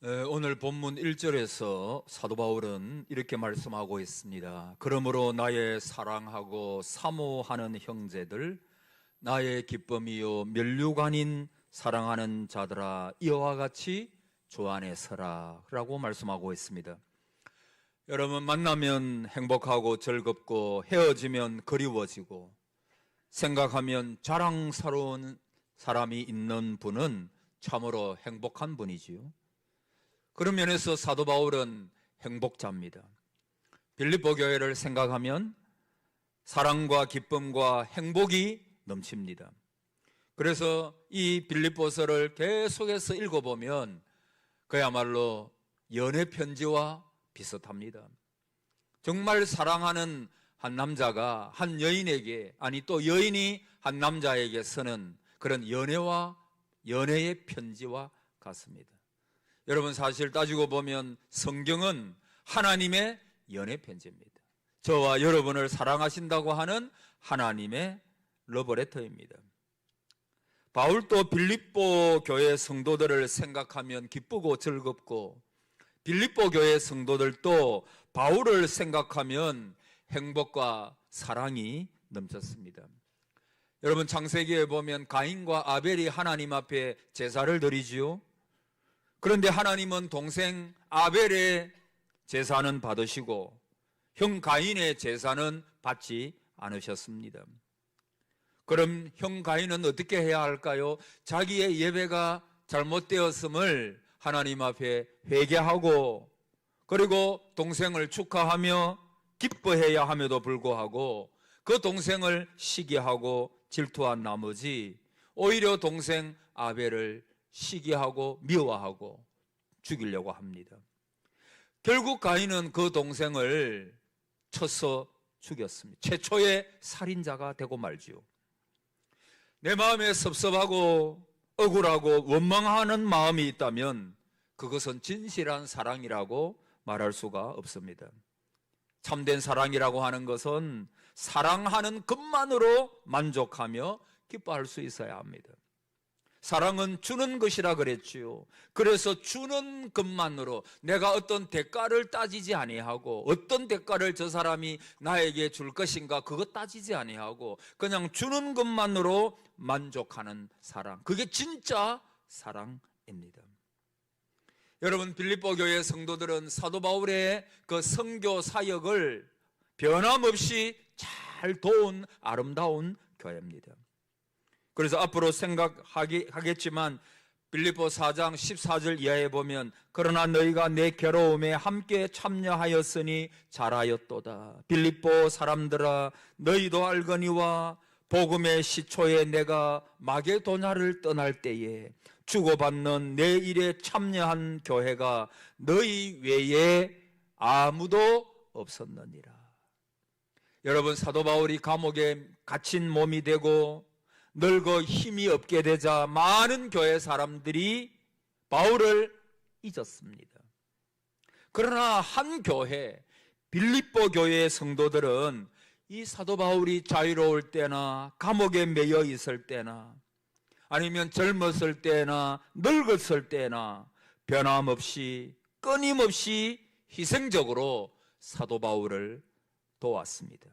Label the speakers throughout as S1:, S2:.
S1: 오늘 본문 1절에서 사도 바울은 이렇게 말씀하고 있습니다. 그러므로 나의 사랑하고 사모하는 형제들, 나의 기쁨이요 면류관 아닌 사랑하는 자들아, 이와 같이 주 안에 서라 라고 말씀하고 있습니다. 여러분, 만나면 행복하고 즐겁고 헤어지면 그리워지고 생각하면 자랑스러운 사람이 있는 분은 참으로 행복한 분이지요. 그런 면에서 사도 바울은 행복자입니다. 빌립보 교회를 생각하면 사랑과 기쁨과 행복이 넘칩니다. 그래서 이 빌립보서를 계속해서 읽어보면 그야말로 연애 편지와 비슷합니다. 정말 사랑하는 한 남자가 한 여인에게, 아니 또 여인이 한 남자에게 쓰는 그런 연애의 편지와 같습니다. 여러분, 사실 따지고 보면 성경은 하나님의 연애 편지입니다. 저와 여러분을 사랑하신다고 하는 하나님의 러브레터입니다. 바울도 빌립보 교회 성도들을 생각하면 기쁘고 즐겁고, 빌립보 교회 성도들도 바울을 생각하면 행복과 사랑이 넘쳤습니다. 여러분, 창세기에 보면 가인과 아벨이 하나님 앞에 제사를 드리지요. 그런데 하나님은 동생 아벨의 제사는 받으시고 형 가인의 제사는 받지 않으셨습니다. 그럼 형 가인은 어떻게 해야 할까요? 자기의 예배가 잘못되었음을 하나님 앞에 회개하고, 그리고 동생을 축하하며 기뻐해야 함에도 불구하고 그 동생을 시기하고 질투한 나머지 오히려 동생 아벨을 시기하고 미워하고 죽이려고 합니다. 결국 가인은 그 동생을 쳐서 죽였습니다. 최초의 살인자가 되고 말지요. 내 마음에 섭섭하고 억울하고 원망하는 마음이 있다면 그것은 진실한 사랑이라고 말할 수가 없습니다. 참된 사랑이라고 하는 것은 사랑하는 것만으로 만족하며 기뻐할 수 있어야 합니다. 사랑은 주는 것이라 그랬지요. 그래서 주는 것만으로, 내가 어떤 대가를 따지지 아니하고 어떤 대가를 저 사람이 나에게 줄 것인가 그것 따지지 아니하고 그냥 주는 것만으로 만족하는 사랑, 그게 진짜 사랑입니다. 여러분, 빌립보 교회 성도들은 사도 바울의 그 선교 사역을 변함없이 잘 도운 아름다운 교회입니다. 그래서 앞으로 생각하겠지만 빌립보 4장 14절 이하에 보면, 그러나 너희가 내 괴로움에 함께 참여하였으니 잘하였도다. 빌립보 사람들아, 너희도 알거니와 복음의 시초에 내가 마게도냐를 떠날 때에 주고받는 내 일에 참여한 교회가 너희 외에 아무도 없었느니라. 여러분, 사도 바울이 감옥에 갇힌 몸이 되고 늙어 힘이 없게 되자 많은 교회 사람들이 바울을 잊었습니다. 그러나 한 교회, 빌립보 교회의 성도들은 이 사도 바울이 자유로울 때나 감옥에 매여 있을 때나 아니면 젊었을 때나 늙었을 때나 변함없이 끊임없이 희생적으로 사도 바울을 도왔습니다.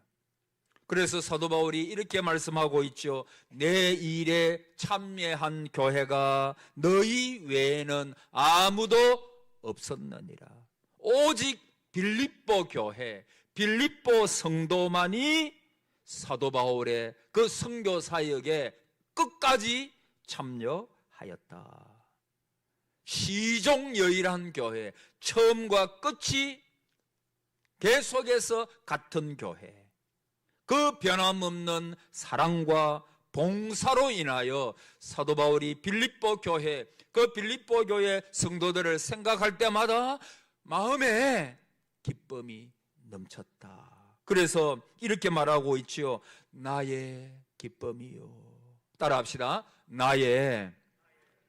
S1: 그래서 사도 바울이 이렇게 말씀하고 있죠. 내 일에 참여한 교회가 너희 외에는 아무도 없었느니라. 오직 빌립보 교회, 빌립보 성도만이 사도 바울의 그 선교 사역에 끝까지 참여하였다. 시종여일한 교회, 처음과 끝이 계속해서 같은 교회, 그 변함없는 사랑과 봉사로 인하여 사도 바울이 빌립보 교회, 그 빌립보 교회 성도들을 생각할 때마다 마음에 기쁨이 넘쳤다. 그래서 이렇게 말하고 있지요. 나의 기쁨이요. 따라합시다. 나의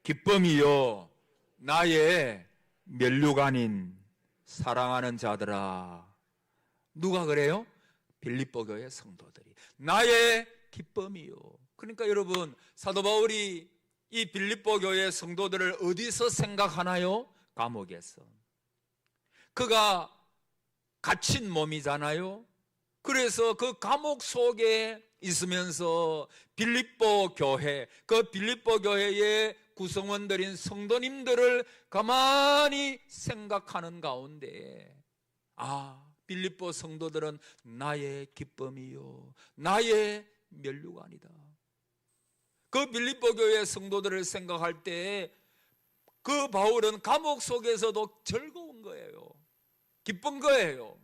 S1: 기쁨이요, 나의 면류관인 사랑하는 자들아. 누가 그래요? 빌립보 교회 성도들이. 나의 기쁨이요. 그러니까 여러분, 사도 바울이 이 빌립보 교회 성도들을 어디서 생각하나요? 감옥에서. 그가 갇힌 몸이잖아요. 그래서 그 감옥 속에 있으면서 빌립보 교회, 그 빌립보 교회의 구성원들인 성도님들을 가만히 생각하는 가운데, 빌립보 성도들은 나의 기쁨이요 나의 면류관이다. 그 빌립보 교회 성도들을 생각할 때 그 바울은 감옥 속에서도 즐거운 거예요. 기쁜 거예요.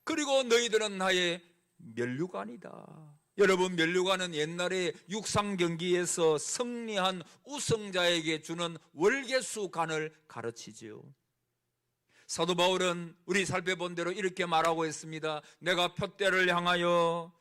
S1: 그리고 너희들은 나의 면류관이다. 여러분, 면류관은 옛날에 육상 경기에서 승리한 우승자에게 주는 월계수관을 가르치지요. 사도 바울은 우리 살펴본 대로 이렇게 말하고 있습니다. 내가 표대를 향하여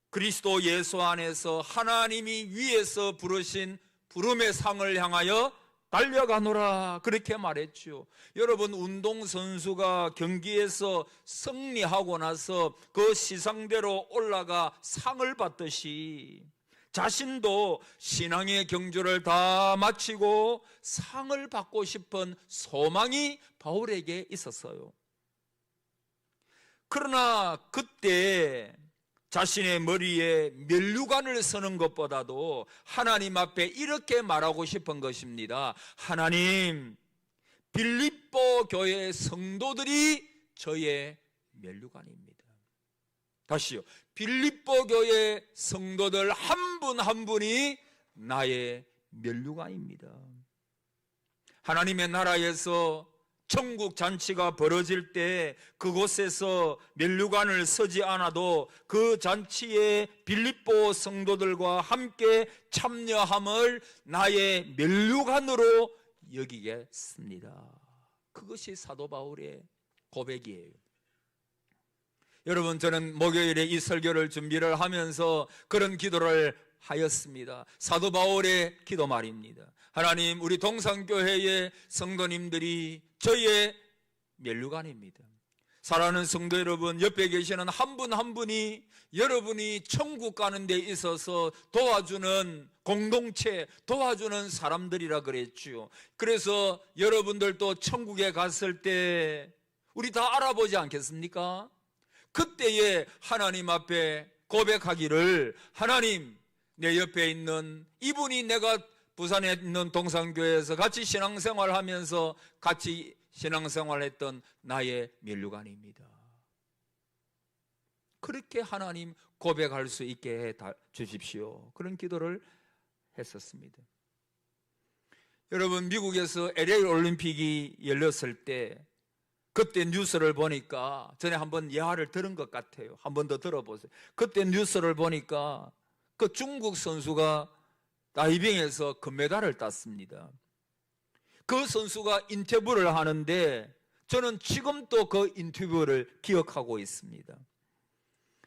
S1: 그리스도 예수 안에서 하나님이 위에서 부르신 부름의 상을 향하여 달려가노라, 그렇게 말했죠. 여러분, 운동선수가 경기에서 승리하고 나서 그 시상대로 올라가 상을 받듯이 자신도 신앙의 경주를 다 마치고 상을 받고 싶은 소망이 바울에게 있었어요. 그러나 그때 자신의 머리에 면류관을 서는 것보다도 하나님 앞에 이렇게 말하고 싶은 것입니다. 하나님, 빌립보 교회 성도들이 저의 면류관입니다. 다시요. 빌립보 교회 성도들 한 분 한 분이 나의 면류관입니다. 하나님의 나라에서 천국 잔치가 벌어질 때 그곳에서 면류관을 서지 않아도 그 잔치에 빌립보 성도들과 함께 참여함을 나의 면류관으로 여기겠습니다. 그것이 사도 바울의 고백이에요. 여러분, 저는 목요일에 이 설교를 준비를 하면서 그런 기도를 하였습니다. 사도 바울의 기도 말입니다. 하나님, 우리 동산교회의 성도님들이 저의 면류관입니다. 사랑하는 성도 여러분, 옆에 계시는 한 분 한 분이 여러분이 천국 가는 데 있어서 도와주는 공동체, 도와주는 사람들이라 그랬죠. 그래서 여러분들도 천국에 갔을 때 우리 다 알아보지 않겠습니까? 그때에 하나님 앞에 고백하기를, 하나님, 내 옆에 있는 이분이 내가 부산에 있는 동산교회에서 같이 신앙생활하면서 같이 신앙생활했던 나의 면류관입니다. 그렇게 하나님 고백할 수 있게 해 주십시오. 그런 기도를 했었습니다. 여러분, 미국에서 LA 올림픽이 열렸을 때 그때 뉴스를 보니까, 전에 한번 예화를 들은 것 같아요. 한 번 더 들어보세요. 그때 뉴스를 보니까 그 중국 선수가 다이빙에서 금메달을 땄습니다. 그 선수가 인터뷰를 하는데 저는 지금도 그 인터뷰를 기억하고 있습니다.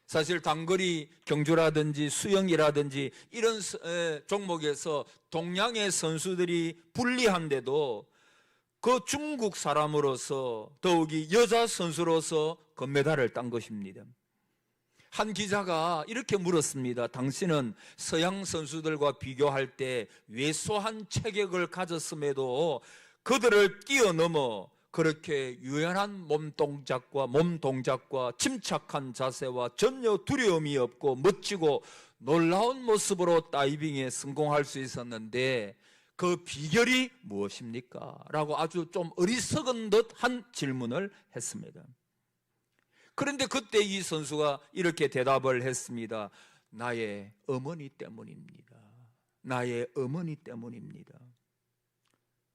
S1: 사실 단거리 경주라든지 수영이라든지 이런 종목에서 동양의 선수들이 불리한데도 그 중국 사람으로서, 더욱이 여자 선수로서 금메달을 딴 것입니다. 한 기자가 이렇게 물었습니다. 당신은 서양 선수들과 비교할 때 왜소한 체격을 가졌음에도 그들을 뛰어넘어 그렇게 유연한 몸 동작과 침착한 자세와 전혀 두려움이 없고 멋지고 놀라운 모습으로 다이빙에 성공할 수 있었는데 그 비결이 무엇입니까? 라고 아주 좀 어리석은 듯한 질문을 했습니다. 그런데 그때 이 선수가 이렇게 대답을 했습니다. 나의 어머니 때문입니다. 나의 어머니 때문입니다.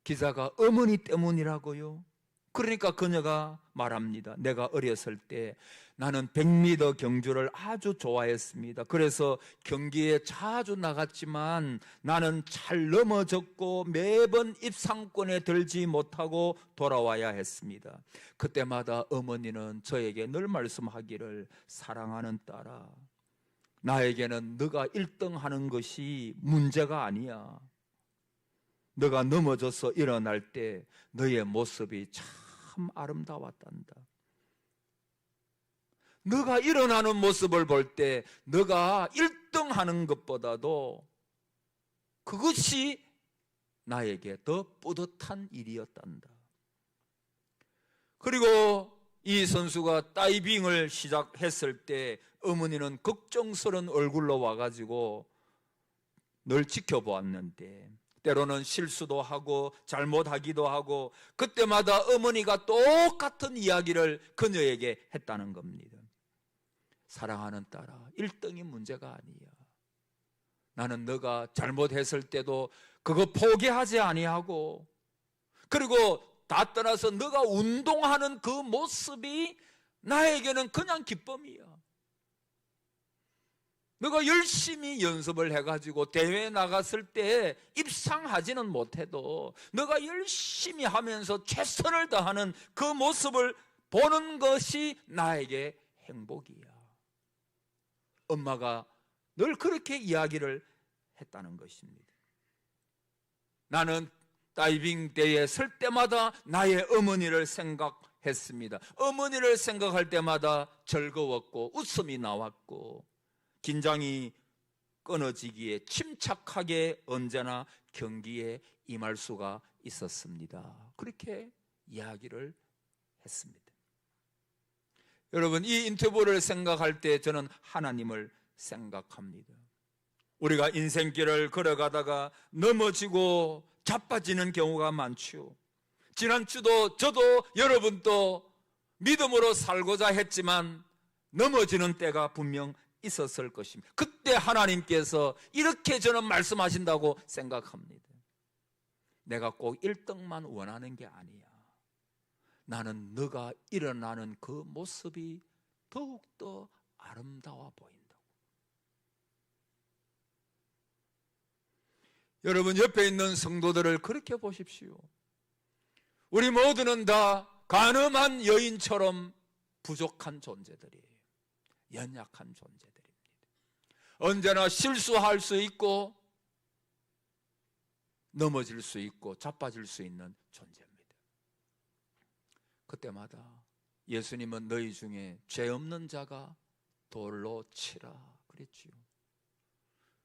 S1: 기자가 어머니 때문이라고요? 그러니까 그녀가 말합니다. 내가 어렸을 때 나는 100m 경주를 아주 좋아했습니다. 그래서 경기에 자주 나갔지만 나는 잘 넘어졌고 매번 입상권에 들지 못하고 돌아와야 했습니다. 그때마다 어머니는 저에게 늘 말씀하기를, 사랑하는 딸아, 나에게는 너가 1등 하는 것이 문제가 아니야. 너가 넘어져서 일어날 때 너의 모습이 참 아름다웠단다. 너가 일어나는 모습을 볼 때 너가 1등 하는 것보다도 그것이 나에게 더 뿌듯한 일이었단다. 그리고 이 선수가 다이빙을 시작했을 때 어머니는 걱정스러운 얼굴로 와가지고 늘 지켜보았는데, 때로는 실수도 하고 잘못하기도 하고, 그때마다 어머니가 똑같은 이야기를 그녀에게 했다는 겁니다. 사랑하는 딸아, 1등이 문제가 아니야. 나는 너가 잘못했을 때도 그거 포기하지 아니하고, 그리고 다 떠나서 너가 운동하는 그 모습이 나에게는 그냥 기쁨이야. 너가 열심히 연습을 해가지고 대회에 나갔을 때 입상하지는 못해도 너가 열심히 하면서 최선을 다하는 그 모습을 보는 것이 나에게 행복이야. 엄마가 늘 그렇게 이야기를 했다는 것입니다. 나는 다이빙 대회에 설 때마다 나의 어머니를 생각했습니다. 어머니를 생각할 때마다 즐거웠고 웃음이 나왔고, 긴장이 끊어지기에 침착하게 언제나 경기에 임할 수가 있었습니다. 그렇게 이야기를 했습니다. 여러분, 이 인터뷰를 생각할 때 저는 하나님을 생각합니다. 우리가 인생길을 걸어가다가 넘어지고 자빠지는 경우가 많죠. 지난주도 저도 여러분도 믿음으로 살고자 했지만 넘어지는 때가 분명 있었을 것입니다. 그때 하나님께서 이렇게 저는 말씀하신다고 생각합니다. 내가 꼭 1등만 원하는 게 아니야. 나는 너가 일어나는 그 모습이 더욱더 아름다워 보인다고. 여러분, 옆에 있는 성도들을 그렇게 보십시오. 우리 모두는 다 가늠한 여인처럼 부족한 존재들이에요. 연약한 존재들입니다. 언제나 실수할 수 있고 넘어질 수 있고 자빠질 수 있는 존재입니다. 그때마다 예수님은 너희 중에 죄 없는 자가 돌로 치라 그랬지요.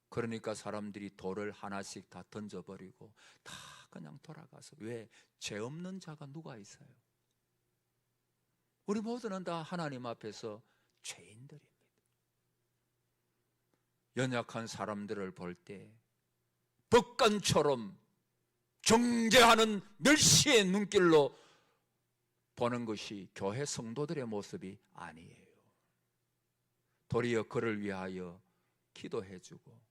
S1: 그러니까 사람들이 돌을 하나씩 다 던져버리고 다 그냥 돌아가서, 왜? 죄 없는 자가 누가 있어요? 우리 모두는 다 하나님 앞에서 죄인들입니다. 연약한 사람들을 볼 때 법관처럼 정죄하는 멸시의 눈길로 보는 것이 교회 성도들의 모습이 아니에요. 도리어 그를 위하여 기도해주고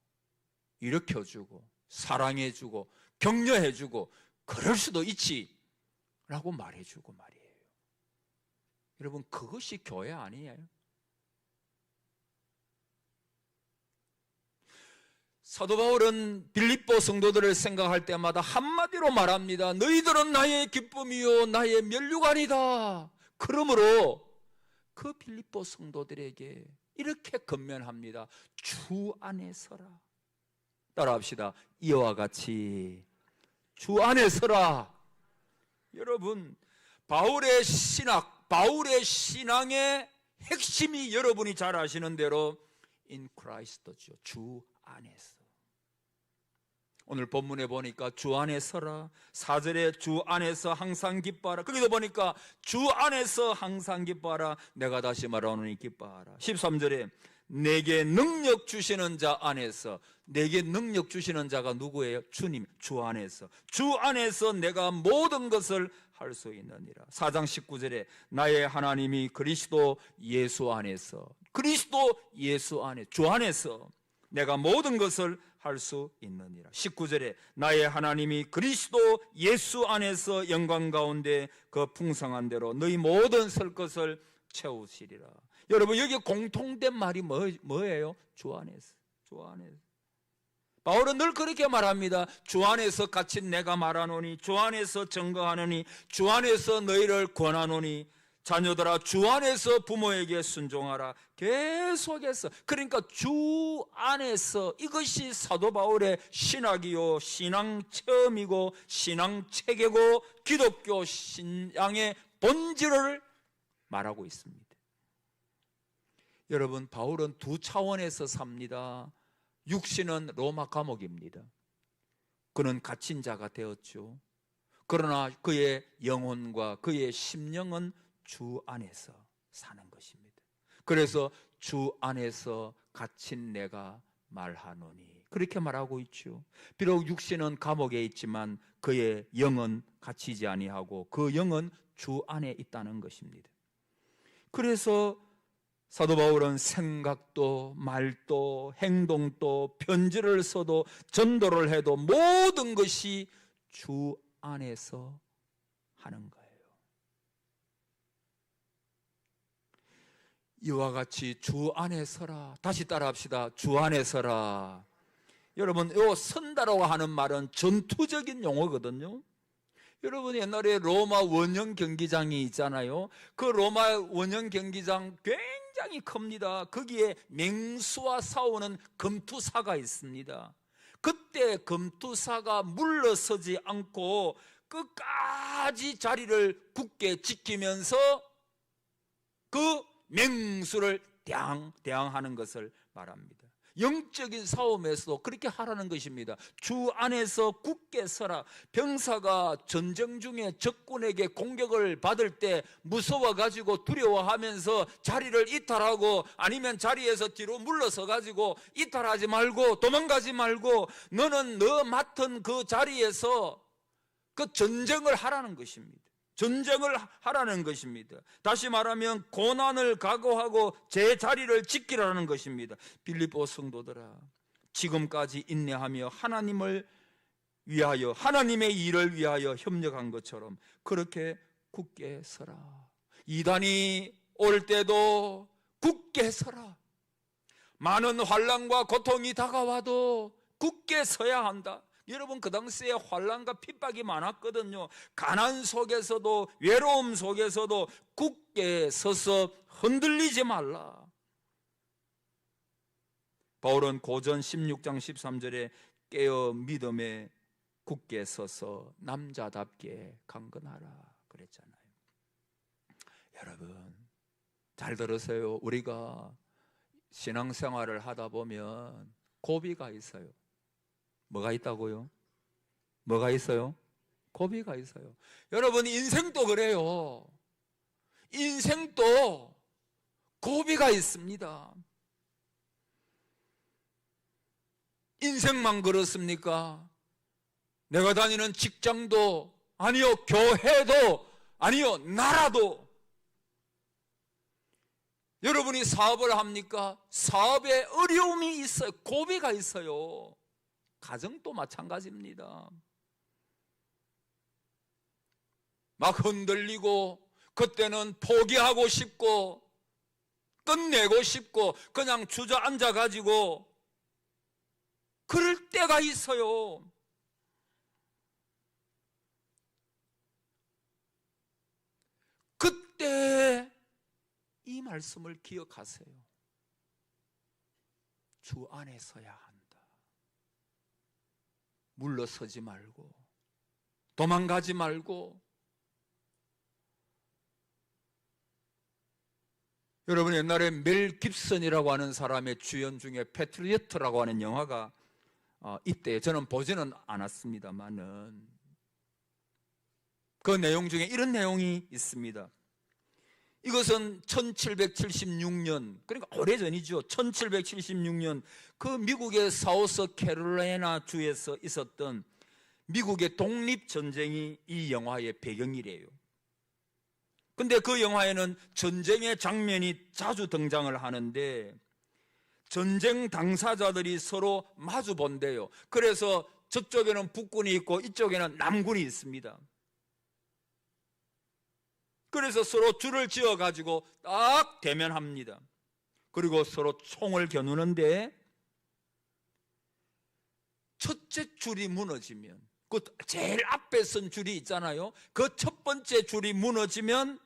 S1: 일으켜주고 사랑해주고 격려해주고 그럴 수도 있지 라고 말해주고 말이에요. 여러분, 그것이 교회 아니에요? 사도 바울은 빌립보 성도들을 생각할 때마다 한마디로 말합니다. 너희들은 나의 기쁨이요 나의 면류관이다. 그러므로 그 빌립보 성도들에게 이렇게 권면합니다. 주 안에 서라. 따라합시다. 이와 같이 주 안에 서라. 여러분, 바울의 신학, 바울의 신앙의 핵심이 여러분이 잘 아시는 대로 in Christ죠. 주 안에서. 오늘 본문에 보니까 주 안에 서라, 4절에 주 안에서 항상 기뻐하라, 거기도 보니까 주 안에서 항상 기뻐하라, 내가 다시 말하노니 기뻐하라. 13절에 내게 능력 주시는 자 안에서, 내게 능력 주시는 자가 누구예요? 주님, 주 안에서. 주 안에서 내가 모든 것을 할 수 있느니라. 4장 19절에 나의 하나님이 그리스도 예수 안에서, 그리스도 예수 안에, 주 안에서 내가 모든 것을 할 수 있느니라. 19절에 나의 하나님이 그리스도 예수 안에서 영광 가운데 그 풍성한 대로 너희 모든 설 것을 채우시리라. 여러분, 여기 공통된 말이 뭐예요? 주 안에서. 주 안에서. 바울은 늘 그렇게 말합니다. 주 안에서 갇힌 내가 말하노니, 주 안에서 증거하노니, 주 안에서 너희를 권하노니, 자녀들아 주 안에서 부모에게 순종하라. 계속해서, 그러니까 주 안에서, 이것이 사도 바울의 신학이요 신앙 체험이고 신앙 체계고 기독교 신앙의 본질을 말하고 있습니다. 여러분, 바울은 두 차원에서 삽니다. 육신은 로마 감옥입니다. 그는 갇힌 자가 되었죠. 그러나 그의 영혼과 그의 심령은 주 안에서 사는 것입니다. 그래서 주 안에서 갇힌 내가 말하노니 그렇게 말하고 있죠. 비록 육신은 감옥에 있지만 그의 영은 갇히지 아니하고 그 영은 주 안에 있다는 것입니다. 그래서 사도 바울은 생각도 말도 행동도 편지를 써도 전도를 해도 모든 것이 주 안에서 하는 거예요. 이와 같이 주 안에 서라. 다시 따라합시다. 주 안에 서라. 여러분, 이 선다라고 하는 말은 전투적인 용어거든요. 여러분, 옛날에 로마 원형 경기장이 있잖아요. 그 로마 원형 경기장 굉장히 큽니다. 거기에 맹수와 싸우는 검투사가 있습니다. 그때 검투사가 물러서지 않고 끝까지 자리를 굳게 지키면서 그 맹수를 대항하는 것을 말합니다. 영적인 싸움에서도 그렇게 하라는 것입니다. 주 안에서 굳게 서라. 병사가 전쟁 중에 적군에게 공격을 받을 때 무서워가지고 두려워하면서 자리를 이탈하고 아니면 자리에서 뒤로 물러서가지고 이탈하지 말고 도망가지 말고 너는 너 맡은 그 자리에서 그 전쟁을 하라는 것입니다. 전쟁을 하라는 것입니다. 다시 말하면 고난을 각오하고 제 자리를 지키라는 것입니다. 빌립보 성도들아, 지금까지 인내하며 하나님을 위하여 하나님의 일을 위하여 협력한 것처럼 그렇게 굳게 서라. 이단이 올 때도 굳게 서라. 많은 환난과 고통이 다가와도 굳게 서야 한다. 여러분, 그 당시에 환난과 핍박이 많았거든요. 가난 속에서도 외로움 속에서도 굳게 서서 흔들리지 말라. 바울은 고전 16장 13절에 깨어 믿음에 굳게 서서 남자답게 강건하라 그랬잖아요. 여러분, 잘 들으세요. 우리가 신앙생활을 하다 보면 고비가 있어요. 뭐가 있다고요? 뭐가 있어요? 고비가 있어요. 여러분, 인생도 그래요. 인생도 고비가 있습니다. 인생만 그렇습니까? 내가 다니는 직장도 아니요, 교회도 아니요, 나라도. 여러분이 사업을 합니까? 사업에 어려움이 있어요. 고비가 있어요. 가정도 마찬가지입니다. 막 흔들리고 그때는 포기하고 싶고 끝내고 싶고 그냥 주저앉아 가지고 그럴 때가 있어요. 그때 이 말씀을 기억하세요. 주 안에 서야 한다. 물러서지 말고 도망가지 말고. 여러분, 옛날에 멜 깁슨이라고 하는 사람의 주연 중에 패트리어트라고 하는 영화가 이때 저는 보지는 않았습니다만은 그 내용 중에 이런 내용이 있습니다. 이것은 1776년, 그러니까 오래전이죠. 1776년 그 미국의 사우스 캐롤라이나 주에서 있었던 미국의 독립전쟁이 이 영화의 배경이래요. 근데 그 영화에는 전쟁의 장면이 자주 등장을 하는데 전쟁 당사자들이 서로 마주 본대요. 그래서 저쪽에는 북군이 있고 이쪽에는 남군이 있습니다. 그래서 서로 줄을 지어가지고 딱 대면합니다. 그리고 서로 총을 겨누는데 첫째 줄이 무너지면, 그 제일 앞에 선 줄이 있잖아요. 그 첫 번째 줄이 무너지면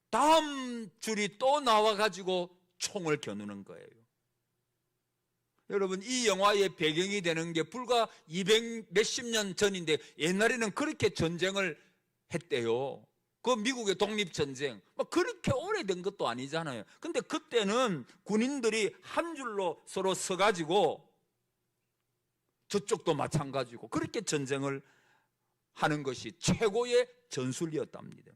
S1: 다음 줄이 또 나와가지고 총을 겨누는 거예요. 여러분, 이 영화의 배경이 되는 게 불과 200 몇십 년 전인데 옛날에는 그렇게 전쟁을 했대요. 그 미국의 독립전쟁 그렇게 오래된 것도 아니잖아요. 근데 그때는 군인들이 한 줄로 서로 서가지고 저쪽도 마찬가지고 그렇게 전쟁을 하는 것이 최고의 전술이었답니다.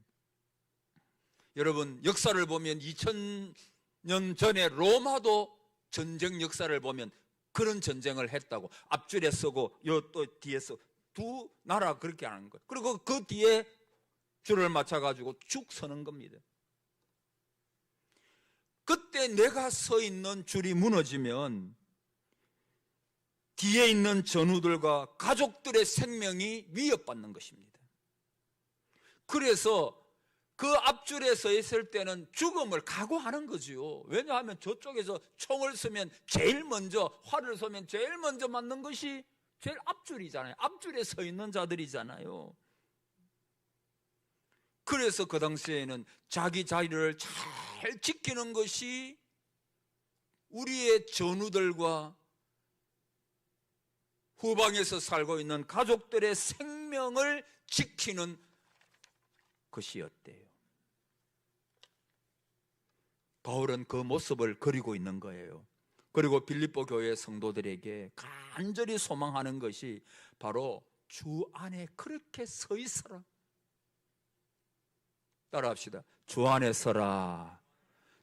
S1: 여러분, 역사를 보면 2000년 전에 로마도 전쟁 역사를 보면 그런 전쟁을 했다고. 앞줄에 서고 요 또 뒤에 서 두 나라 그렇게 하는 거예요. 그리고 그 뒤에 줄을 맞춰가지고 쭉 서는 겁니다. 그때 내가 서 있는 줄이 무너지면 뒤에 있는 전우들과 가족들의 생명이 위협받는 것입니다. 그래서 그 앞줄에 서 있을 때는 죽음을 각오하는 거지요. 왜냐하면 저쪽에서 총을 쏘면 제일 먼저, 활을 쏘면 제일 먼저 맞는 것이 제일 앞줄이잖아요. 앞줄에 서 있는 자들이잖아요. 그래서 그 당시에는 자기 자리를 잘 지키는 것이 우리의 전우들과 후방에서 살고 있는 가족들의 생명을 지키는 것이었대요. 바울은 그 모습을 그리고 있는 거예요. 그리고 빌립보 교회 성도들에게 간절히 소망하는 것이 바로 주 안에 그렇게 서 있어라. 따라합시다. 주 안에 서라.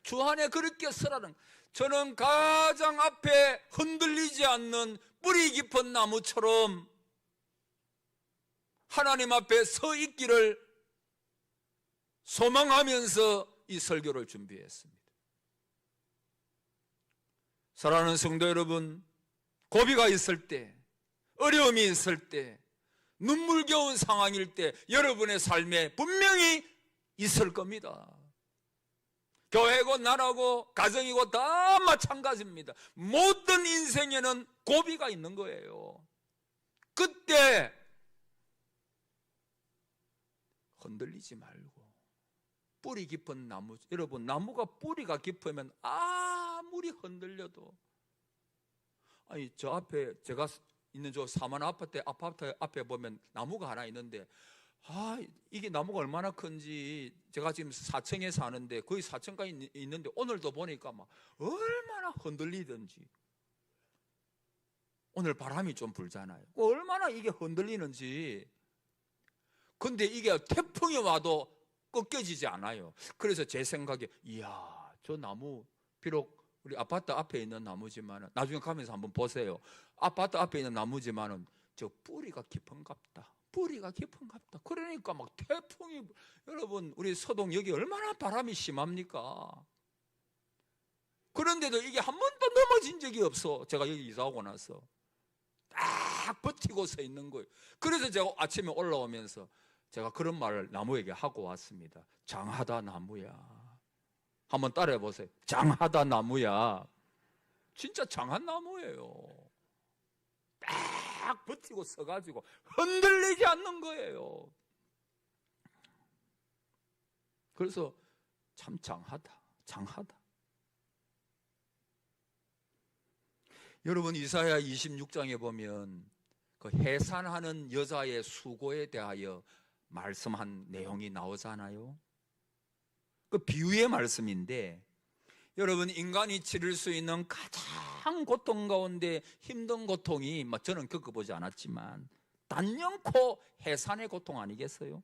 S1: 주 안에 그렇게 서라는. 저는 가장 앞에 흔들리지 않는 뿌리 깊은 나무처럼 하나님 앞에 서 있기를 소망하면서 이 설교를 준비했습니다. 사랑하는 성도 여러분, 고비가 있을 때, 어려움이 있을 때, 눈물겨운 상황일 때 여러분의 삶에 분명히 있을 겁니다. 교회고 나라고 가정이고 다 마찬가지입니다. 모든 인생에는 고비가 있는 거예요. 그때 흔들리지 말고 뿌리 깊은 나무, 여러분 나무가 뿌리가 깊으면 아무리 흔들려도, 아니 저 앞에 제가 있는 저 사만 아파트 앞에 보면 나무가 하나 있는데, 이게 나무가 얼마나 큰지. 제가 지금 4층에 사는데 거의 4층까지 있는데 오늘도 보니까 막 얼마나 흔들리든지. 오늘 바람이 좀 불잖아요. 얼마나 이게 흔들리는지. 근데 이게 태풍이 와도 꺾여지지 않아요. 그래서 제 생각에, 이야, 저 나무, 비록 우리 아파트 앞에 있는 나무지만, 나중에 가면서 한번 보세요. 아파트 앞에 있는 나무지만은 저 뿌리가 깊은갑다. 뿌리가 깊은갑다. 그러니까 막 태풍이, 여러분 우리 서동 여기 얼마나 바람이 심합니까? 그런데도 이게 한 번도 넘어진 적이 없어. 제가 여기 이사 오고 나서 딱 버티고 서 있는 거예요. 그래서 제가 아침에 올라오면서 제가 그런 말을 나무에게 하고 왔습니다. 장하다 나무야. 한번 따라해 보세요. 장하다 나무야. 진짜 장한 나무예요. 딱 버티고 서가지고 흔들리지 않는 거예요. 그래서 참 장하다. 여러분 이사야 26장에 보면 그 해산하는 여자의 수고에 대하여 말씀한 내용이 나오잖아요. 그 비유의 말씀인데, 여러분 인간이 치를 수 있는 가장 고통 가운데 힘든 고통이, 저는 겪어보지 않았지만 단연코 해산의 고통 아니겠어요?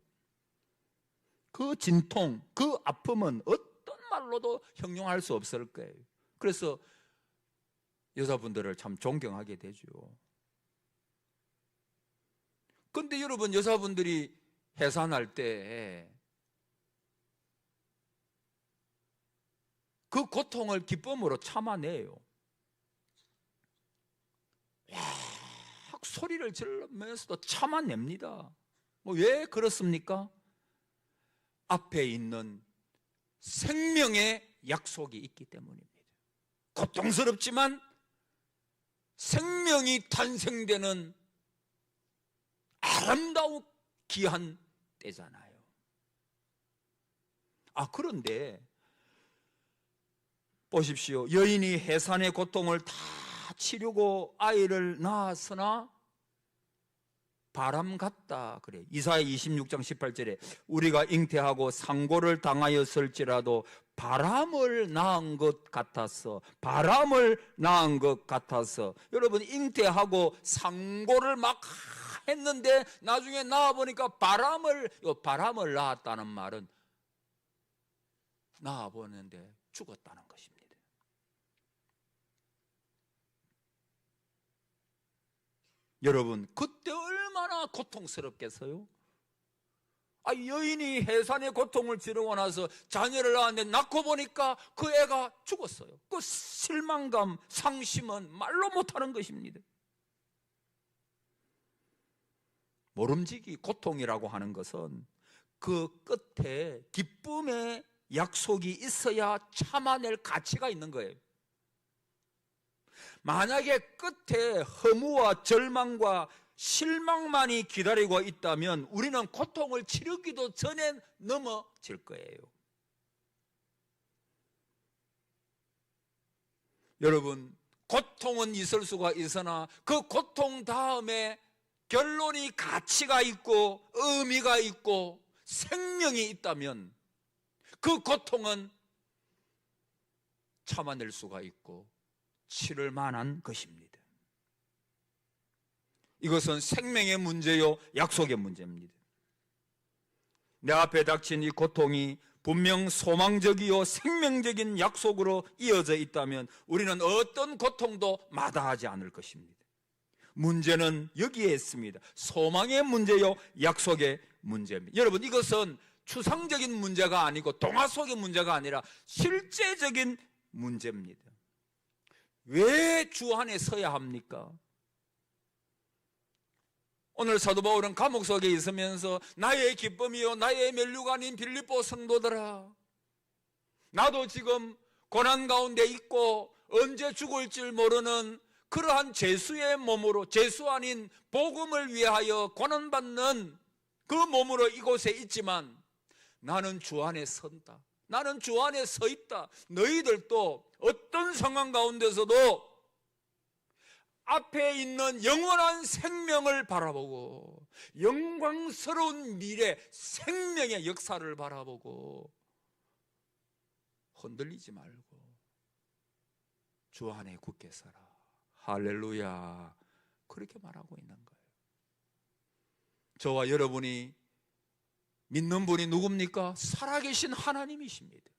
S1: 그 진통, 그 아픔은 어떤 말로도 형용할 수 없을 거예요. 그래서 여자분들을 참 존경하게 되죠. 근데 여러분 여자분들이 해산할 때 그 고통을 기쁨으로 참아내요. 막 소리를 지르면서도 참아냅니다. 왜 그렇습니까? 앞에 있는 생명의 약속이 있기 때문입니다. 고통스럽지만 생명이 탄생되는 아름다운 귀한 때잖아요. 그런데 보십시오. 여인이 해산의 고통을 다 치르고 아이를 낳았으나 바람 같다 그래. 이사야 26장 18절에 우리가 잉태하고 상고를 당하였을지라도 바람을 낳은 것 같아서, 바람을 낳은 것 같아서. 여러분, 잉태하고 상고를 막 했는데 나중에 낳아보니까 바람을 낳았다는 말은 낳아보는데 죽었다는 것입니다. 여러분, 그때 얼마나 고통스럽겠어요? 여인이 해산의 고통을 치르고 나서 자녀를 낳았는데 낳고 보니까 그 애가 죽었어요. 그 실망감, 상심은 말로 못하는 것입니다. 모름지기 고통이라고 하는 것은 그 끝에 기쁨의 약속이 있어야 참아낼 가치가 있는 거예요. 만약에 끝에 허무와 절망과 실망만이 기다리고 있다면 우리는 고통을 치르기도 전에 넘어질 거예요. 여러분, 고통은 있을 수가 있으나 그 고통 다음에 결론이 가치가 있고 의미가 있고 생명이 있다면 그 고통은 참아낼 수가 있고 치를 만한 것입니다. 이것은 생명의 문제요, 약속의 문제입니다. 내 앞에 닥친 이 고통이 분명 소망적이요 생명적인 약속으로 이어져 있다면 우리는 어떤 고통도 마다하지 않을 것입니다. 문제는 여기에 있습니다. 소망의 문제요, 약속의 문제입니다. 여러분, 이것은 추상적인 문제가 아니고 동화 속의 문제가 아니라 실제적인 문제입니다. 왜 주 안에 서야 합니까? 오늘 사도 바울은 감옥 속에 있으면서 나의 기쁨이요 나의 면류관인 빌립보 성도들아, 나도 지금 고난 가운데 있고 언제 죽을지 모르는 그러한 죄수의 몸으로, 죄수 아닌 복음을 위하여 고난받는 그 몸으로 이곳에 있지만 나는 주 안에 선다, 나는 주 안에 서 있다. 너희들도 어떤 상황 가운데서도 앞에 있는 영원한 생명을 바라보고 영광스러운 미래, 생명의 역사를 바라보고 흔들리지 말고 주 안에 굳게 서라. 할렐루야. 그렇게 말하고 있는 거예요. 저와 여러분이 믿는 분이 누굽니까? 살아계신 하나님이십니다.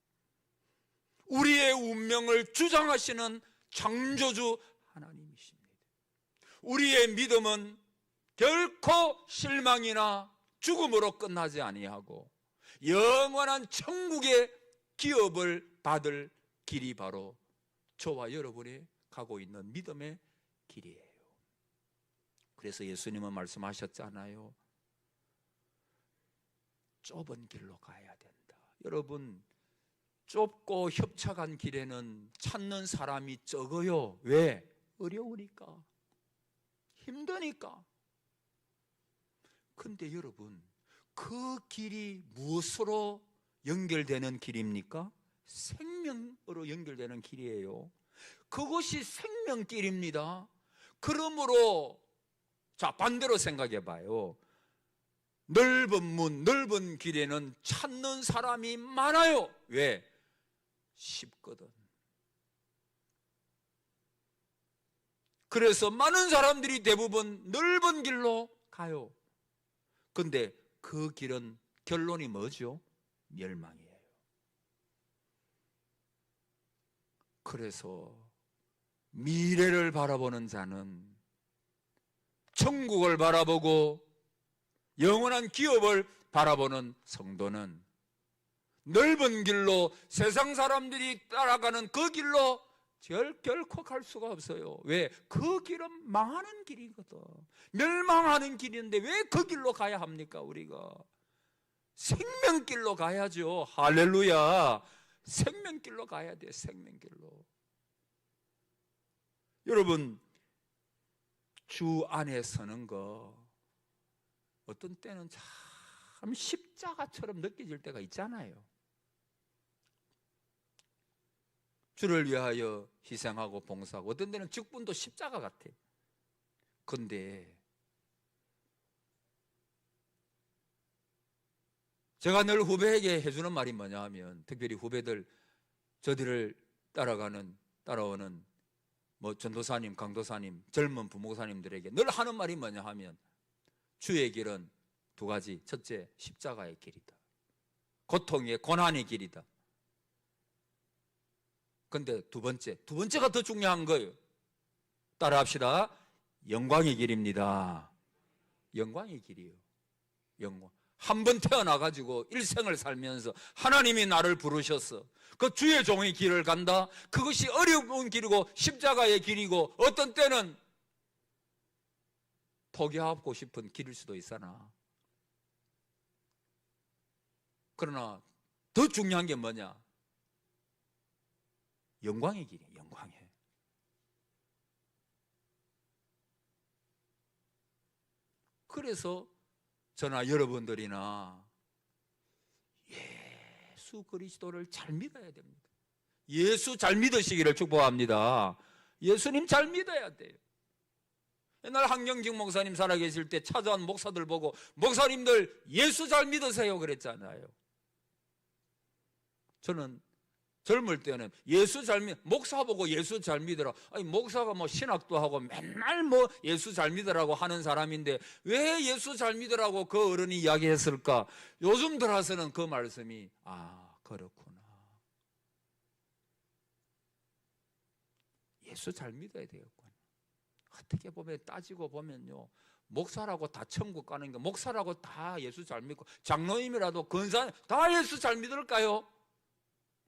S1: 우리의 운명을 주장하시는 창조주 하나님이십니다. 우리의 믿음은 결코 실망이나 죽음으로 끝나지 아니하고 영원한 천국의 기업을 받을 길이 바로 저와 여러분이 가고 있는 믿음의 길이에요. 그래서 예수님은 말씀하셨잖아요. 좁은 길로 가야 된다. 여러분, 좁고 협착한 길에는 찾는 사람이 적어요. 왜? 어려우니까, 힘드니까. 근데 여러분, 그 길이 무엇으로 연결되는 길입니까? 생명으로 연결되는 길이에요. 그것이 생명길입니다. 그러므로 자, 반대로 생각해 봐요. 넓은 문, 넓은 길에는 찾는 사람이 많아요. 왜? 쉽거든. 그래서 많은 사람들이 대부분 넓은 길로 가요. 근데 그 길은 결론이 뭐죠? 멸망이에요. 그래서 미래를 바라보는 자는, 천국을 바라보고 영원한 기업을 바라보는 성도는 넓은 길로, 세상 사람들이 따라가는 그 길로 결코 갈 수가 없어요. 왜? 그 길은 망하는 길이거든. 멸망하는 길인데 왜 그 길로 가야 합니까? 우리가 생명길로 가야죠. 할렐루야. 생명길로 가야 돼. 생명길로. 여러분, 주 안에 서는 거 어떤 때는 참 십자가처럼 느껴질 때가 있잖아요. 주를 위하여 희생하고 봉사하고 어떤 때는 직분도 십자가 같아. 근데 제가 늘 후배에게 해주는 말이 뭐냐 하면, 특별히 후배들 저들을 따라오는 전도사님, 강도사님, 젊은 부목사님들에게 늘 하는 말이 뭐냐 하면 주의 길은 두 가지. 첫째, 십자가의 길이다. 고통의 고난의 길이다. 근데 두 번째가 더 중요한 거예요. 따라합시다. 영광의 길입니다. 영광의 길이에요. 영광. 한 번 태어나가지고 일생을 살면서 하나님이 나를 부르셨어. 그 주의 종의 길을 간다. 그것이 어려운 길이고 십자가의 길이고 어떤 때는 포기하고 싶은 길일 수도 있으나, 그러나 더 중요한 게 뭐냐? 영광의 길이에요. 영광의. 그래서 저나 여러분들이나 예수 그리스도를 잘 믿어야 됩니다. 예수 잘 믿으시기를 축복합니다. 예수님 잘 믿어야 돼요. 옛날 한경직 목사님 살아계실 때 찾아온 목사들 보고 목사님들 예수 잘 믿으세요 그랬잖아요. 저는 젊을 때는 예수 잘 목사 보고 예수 잘 믿으라. 아니 목사가 신학도 하고 맨날 예수 잘 믿으라고 하는 사람인데 왜 예수 잘 믿으라고 그 어른이 이야기했을까? 요즘 들어서는 그 말씀이 그렇구나. 예수 잘 믿어야 되겠구나. 어떻게 보면 따지고 보면요, 목사라고 다 천국 가는 게, 목사라고 다 예수 잘 믿고 장로님이라도 권사 다 예수 잘 믿을까요?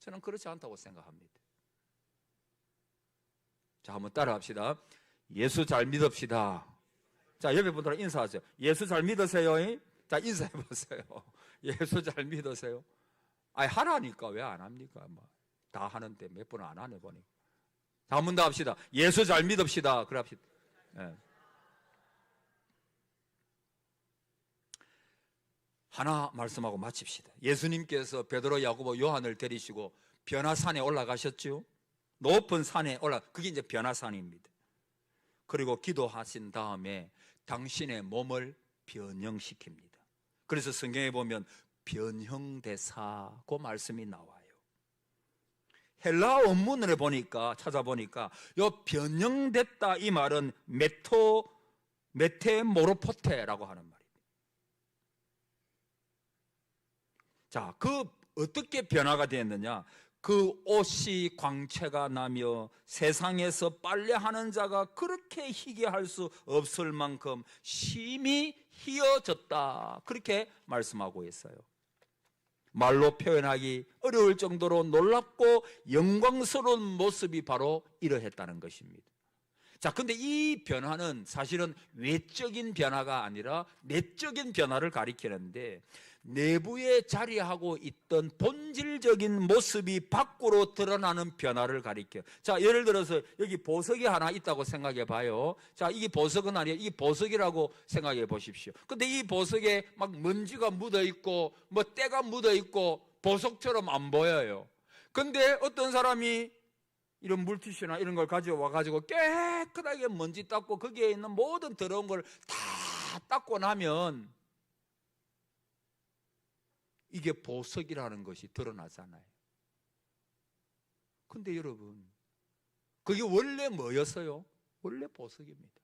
S1: 저는 그렇지 않다고 생각합니다. 자, 한번 따라합시다. 예수 잘 믿읍시다. 자, 옆에 분들은 인사하세요. 예수 잘 믿으세요. 자, 인사해 보세요. 예수 잘 믿으세요. 하라니까 왜 안 합니까? 다 하는데 몇 번 안 하네 보니까. 자, 한 번 더 합시다. 예수 잘 믿읍시다. 그래 합시다. 네. 하나 말씀하고 마칩시다. 예수님께서 베드로, 야고보, 요한을 데리시고 변화산에 올라가셨죠. 높은 산에 그게 이제 변화산입니다. 그리고 기도하신 다음에 당신의 몸을 변형시킵니다. 그래서 성경에 보면 변형대사고 말씀이 나와요. 헬라 원문을 찾아보니까 요 변형됐다 이 말은 메테모르포테라고 하는 말입니다. 자, 어떻게 변화가 되었느냐? 그 옷이 광채가 나며 세상에서 빨래하는 자가 그렇게 희게 할 수 없을 만큼 심히 희어졌다. 그렇게 말씀하고 있어요. 말로 표현하기 어려울 정도로 놀랍고 영광스러운 모습이 바로 이러했다는 것입니다. 자, 근데 이 변화는 사실은 외적인 변화가 아니라 내적인 변화를 가리키는데, 내부에 자리하고 있던 본질적인 모습이 밖으로 드러나는 변화를 가리켜요. 자, 예를 들어서 여기 보석이 하나 있다고 생각해 봐요. 자, 이게 보석은 아니에요. 이게 보석이라고 생각해 보십시오. 근데 이 보석에 막 먼지가 묻어 있고 때가 묻어 있고 보석처럼 안 보여요. 근데 어떤 사람이 이런 물티슈나 이런 걸 가져와 가지고 깨끗하게 먼지 닦고 거기에 있는 모든 더러운 걸 다 닦고 나면 이게 보석이라는 것이 드러나잖아요. 근데 여러분, 그게 원래 뭐였어요? 원래 보석입니다.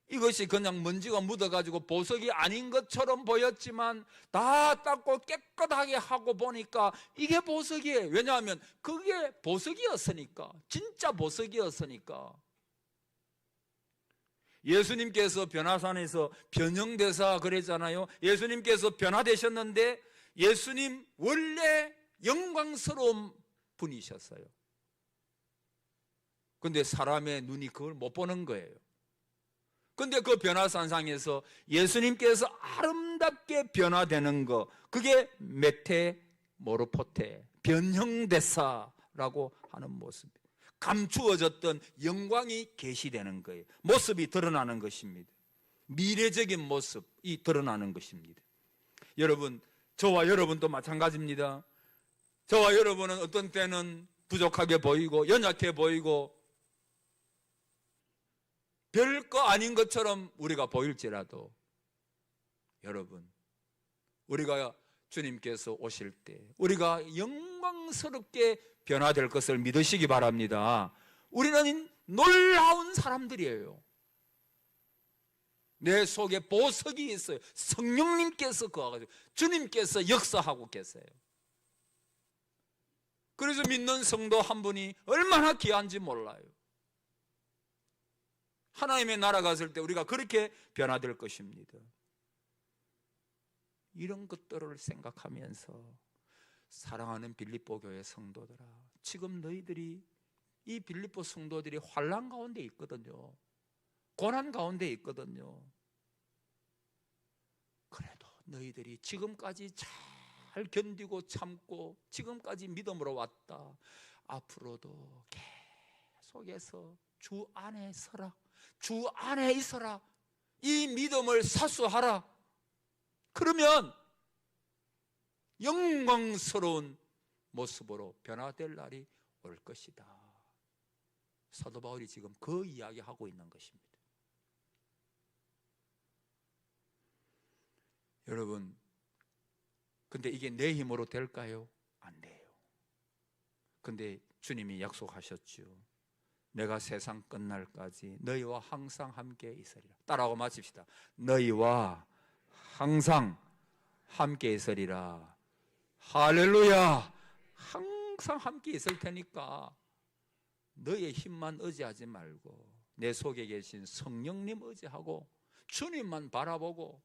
S1: 이것이 그냥 먼지가 묻어가지고 보석이 아닌 것처럼 보였지만 다 닦고 깨끗하게 하고 보니까 이게 보석이에요. 왜냐하면 그게 보석이었으니까. 진짜 보석이었으니까. 예수님께서 변화산에서 변형대사 그랬잖아요. 예수님께서 변화되셨는데 예수님 원래 영광스러운 분이셨어요. 근데 사람의 눈이 그걸 못 보는 거예요. 근데 그 변화산상에서 예수님께서 아름답게 변화되는 거, 그게 메테모르포테, 변형대사라고 하는 모습. 감추어졌던 영광이 계시되는 거예요. 모습이 드러나는 것입니다. 미래적인 모습이 드러나는 것입니다. 여러분, 저와 여러분도 마찬가지입니다. 저와 여러분은 어떤 때는 부족하게 보이고 연약해 보이고 별거 아닌 것처럼 우리가 보일지라도, 여러분, 우리가 주님께서 오실 때 우리가 영광스럽게 변화될 것을 믿으시기 바랍니다. 우리는 놀라운 사람들이에요. 내 속에 보석이 있어요. 성령님께서 거하가지고 주님께서 역사하고 계세요. 그래서 믿는 성도 한 분이 얼마나 귀한지 몰라요. 하나님의 나라 갔을 때 우리가 그렇게 변화될 것입니다. 이런 것들을 생각하면서 사랑하는 빌립보 교회 성도들아, 지금 너희들이 이 빌립보 성도들이 환난 가운데 있거든요. 고난 가운데 있거든요. 그래도 너희들이 지금까지 잘 견디고 참고 지금까지 믿음으로 왔다. 앞으로도 계속해서 주 안에 서라. 주 안에 있어라. 이 믿음을 사수하라. 그러면 영광스러운 모습으로 변화될 날이 올 것이다. 사도 바울이 지금 그 이야기하고 있는 것입니다. 여러분, 근데 이게 내 힘으로 될까요? 안 돼요. 근데 주님이 약속하셨죠. 내가 세상 끝날까지 너희와 항상 함께 있으리라. 따라하고 마칩시다. 너희와 항상 함께 있으리라. 할렐루야. 항상 함께 있을 테니까 너의 힘만 의지하지 말고 내 속에 계신 성령님 의지하고 주님만 바라보고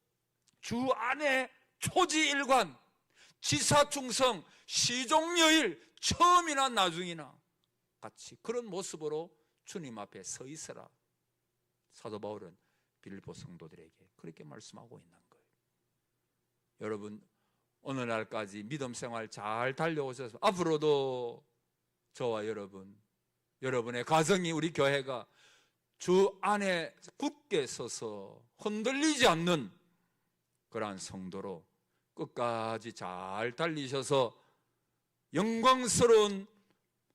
S1: 주 안에 초지일관, 지사충성, 시종여일, 처음이나 나중이나 같이 그런 모습으로 주님 앞에 서 있어라. 사도 바울은 빌립보 성도들에게 그렇게 말씀하고 있는 거예요. 여러분, 오늘날까지 믿음 생활 잘 달려오셔서 앞으로도 저와 여러분, 여러분의 가정이, 우리 교회가 주 안에 굳게 서서 흔들리지 않는 그러한 성도로 끝까지 잘 달리셔서 영광스러운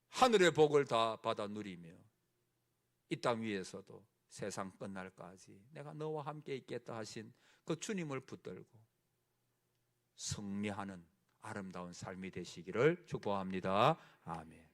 S1: 하늘의 복을 다 받아 누리며 이 땅 위에서도 세상 끝날까지 내가 너와 함께 있겠다 하신 그 주님을 붙들고 승리하는 아름다운 삶이 되시기를 축복합니다. 아멘.